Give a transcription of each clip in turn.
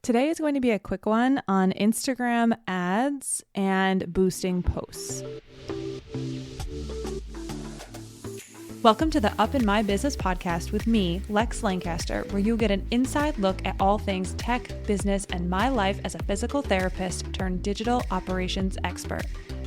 Today is going to be a quick one on Instagram ads and boosting posts. Welcome to the Up in My Business podcast with me, Lex Lancaster, where you'll get an inside look at all things tech, business, and my life as a physical therapist turned digital operations expert.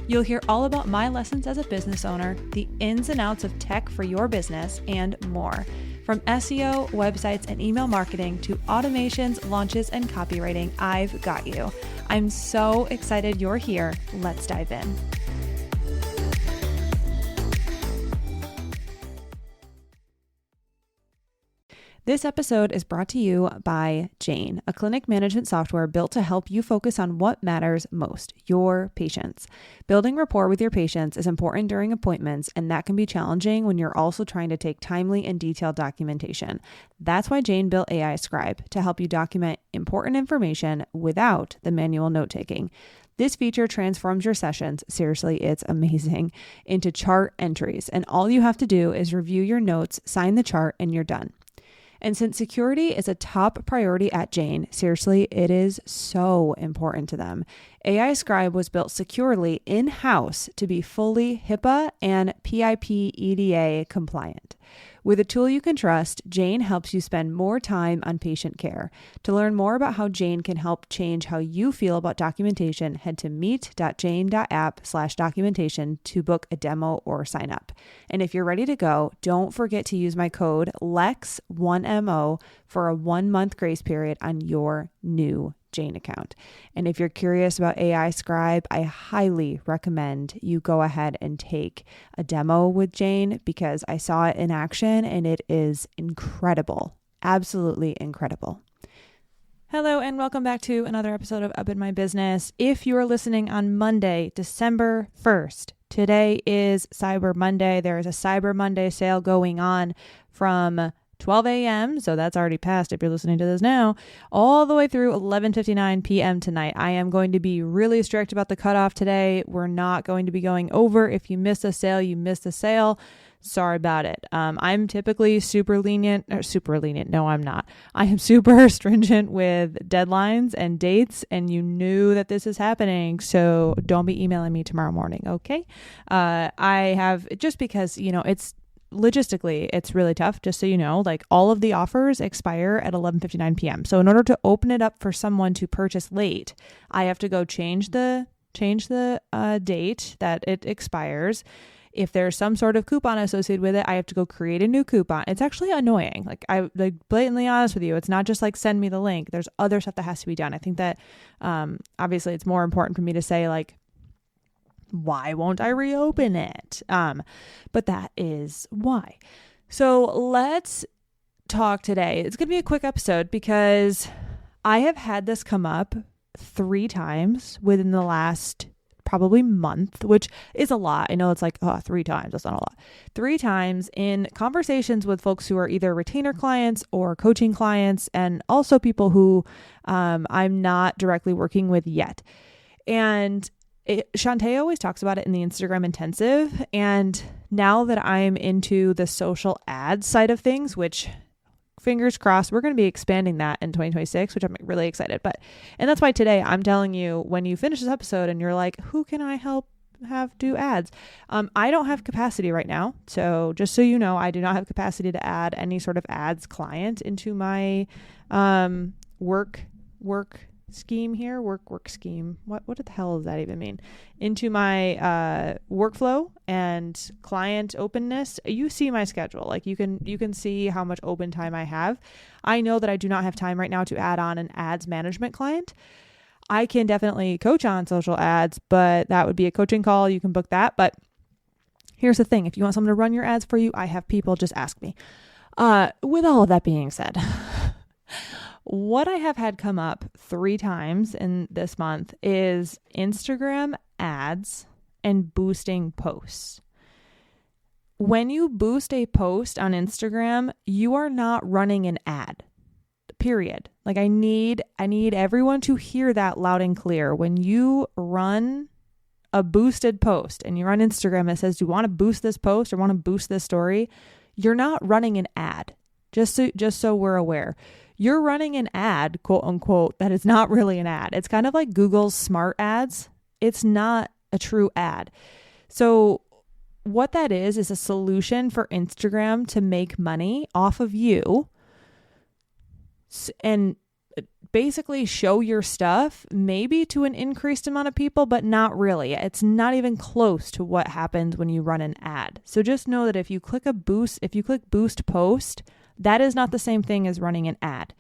You'll hear all about my lessons as a business owner, the ins and outs of tech for your business, and more. From SEO, websites, and email marketing to automations, launches, and copywriting, I've got you. I'm so excited you're here. Let's dive in. This episode is brought to you by Jane, a clinic management software built to help you focus on what matters most, your patients. Building rapport with your patients is important during appointments, and that can be challenging when you're also trying to take timely and detailed documentation. That's why Jane built AI Scribe to help you document important information without the manual note-taking. This feature transforms your sessions, seriously, it's amazing, into chart entries, and all you have to do is review your notes, sign the chart, and you're done. And since security is a top priority at Jane, seriously, it is so important to them. AI Scribe was built securely in-house to be fully HIPAA and PIP EDA compliant. With a tool you can trust, Jane helps you spend more time on patient care. To learn more about how Jane can help change how you feel about documentation, head to meet.jane.app/documentation to book a demo or sign up. And if you're ready to go, don't forget to use my code LEX1MO for a 1-month grace period on your new Jane account. And if you're curious about AI Scribe, I highly recommend you go ahead and take a demo with Jane because I saw it in action and it is incredible. Absolutely incredible. Hello and welcome back to another episode of Up in My Business. If you are listening on Monday, December 1st, today is Cyber Monday. There is a Cyber Monday sale going on from 12 a.m., so that's already passed if you're listening to this now, all the way through 11:59 p.m. tonight. I am going to be really strict about the cutoff today. We're not going to be going over. If you miss a sale, you missed a sale. Sorry about it. I'm typically super lenient. No, I'm not. I am super stringent with deadlines and dates, and you knew that this is happening, so don't be emailing me tomorrow morning, okay? I have, just because, it's logistically, it's really tough, just so you know, like all of the offers expire at 11:59 p.m. So in order to open it up for someone to purchase late, I have to go change the date that it expires. If there's some sort of coupon associated with it, I have to go create a new coupon. It's actually annoying. I'm blatantly honest with you. It's not just like send me the link. There's other stuff that has to be done. I think that obviously it's more important for me to say like, why won't I reopen it? But that is why. So let's talk today. It's going to be a quick episode because I have had this come up 3 times within the last probably month, which is a lot. I know it's like, 3 times. That's not a lot. 3 times in conversations with folks who are either retainer clients or coaching clients, and also people who I'm not directly working with yet. And Shantae always talks about it in the Instagram intensive. And now that I'm into the social ads side of things, which fingers crossed, we're going to be expanding that in 2026, which I'm really excited. And that's why today I'm telling you, when you finish this episode and you're like, who can I help have do ads? I don't have capacity right now. So just so you know, I do not have capacity to add any sort of ads client into my work scheme here, work scheme. What the hell does that even mean? Into my workflow and client openness. You see my schedule. Like you can see how much open time I have. I know that I do not have time right now to add on an ads management client. I can definitely coach on social ads, but that would be a coaching call. You can book that. But here's the thing. If you want someone to run your ads for you, I have people. Just ask me. With all of that being said, what I have had come up 3 times in this month is Instagram ads and boosting posts. When you boost a post on Instagram, you are not running an ad, period. Like I need everyone to hear that loud and clear. When you run a boosted post and you're on Instagram, it says, do you want to boost this post or want to boost this story? You're not running an ad. Just so we're aware. you're running an ad, quote unquote, that is not really an ad. It's kind of like Google's smart ads. It's not a true ad. So what that is a solution for Instagram to make money off of you and basically show your stuff maybe to an increased amount of people, but not really. It's not even close to what happens when you run an ad. So just know that if you click boost post, that is not the same thing as running an ad.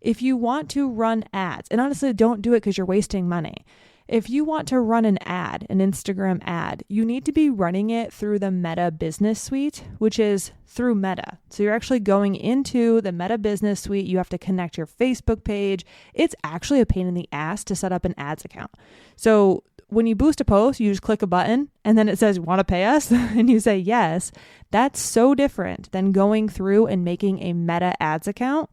If you want to run ads, and honestly, don't do it because you're wasting money. If you want to run an ad, an Instagram ad, you need to be running it through the Meta Business Suite, which is through Meta. So you're actually going into the Meta Business Suite. You have to connect your Facebook page. It's actually a pain in the ass to set up an ads account. So when you boost a post, you just click a button and then it says, want to pay us? And you say yes. That's so different than going through and making a Meta ads account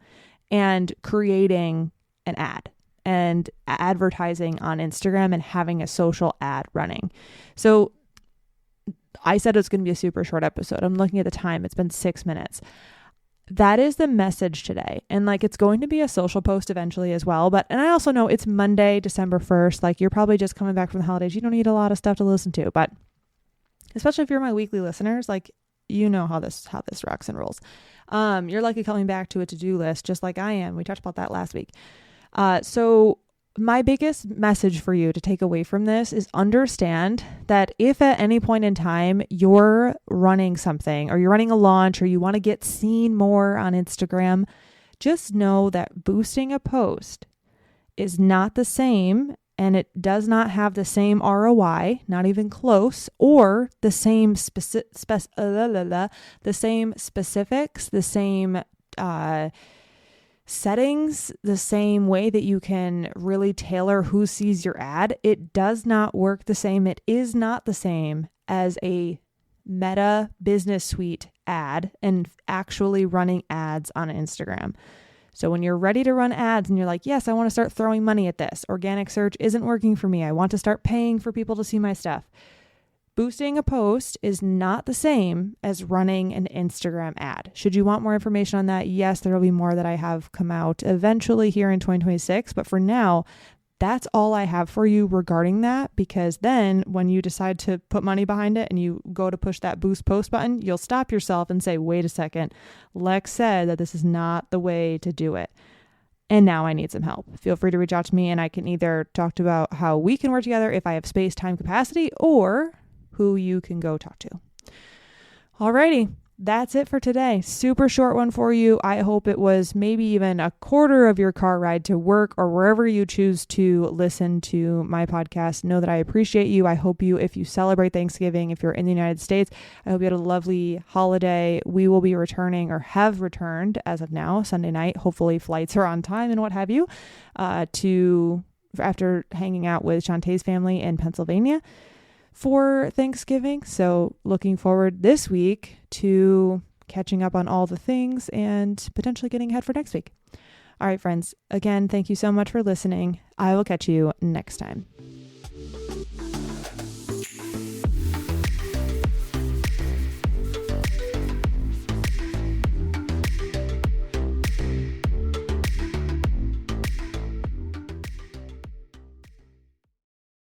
and creating an ad and advertising on Instagram and having a social ad running. So I said it's going to be a super short episode. I'm looking at the time. It's been 6 minutes. That is the message today. And it's going to be a social post eventually as well. And I also know it's Monday, December 1st. You're probably just coming back from the holidays. You don't need a lot of stuff to listen to, but especially if you're my weekly listeners, you know how this rocks and rolls. You're likely coming back to a to-do list just like I am. We talked about that last week. So my biggest message for you to take away from this is understand that if at any point in time you're running something or you're running a launch or you want to get seen more on Instagram, just know that boosting a post is not the same and it does not have the same ROI, not even close, or the same specifics, the same settings, the same way that you can really tailor who sees your ad. It does not work the same. It is not the same as a Meta Business Suite ad and actually running ads on Instagram. So when you're ready to run ads and you're like, yes, I want to start throwing money at this. Organic search isn't working for me. I want to start paying for people to see my stuff. Boosting a post is not the same as running an Instagram ad. Should you want more information on that? Yes, there will be more that I have come out eventually here in 2026. But for now, that's all I have for you regarding that, because then when you decide to put money behind it and you go to push that boost post button, you'll stop yourself and say, wait a second, Lex said that this is not the way to do it. And now I need some help. Feel free to reach out to me and I can either talk about how we can work together if I have space, time, capacity, or who you can go talk to. Alrighty, that's it for today. Super short one for you. I hope it was maybe even a quarter of your car ride to work or wherever you choose to listen to my podcast. Know that I appreciate you. I hope you, if you celebrate Thanksgiving, if you're in the United States, I hope you had a lovely holiday. We will be returning or have returned as of now, Sunday night. Hopefully flights are on time and what have you, after hanging out with Shantae's family in Pennsylvania for Thanksgiving. So looking forward this week to catching up on all the things and potentially getting ahead for next week. All right, friends. Again, thank you so much for listening. I will catch you next time.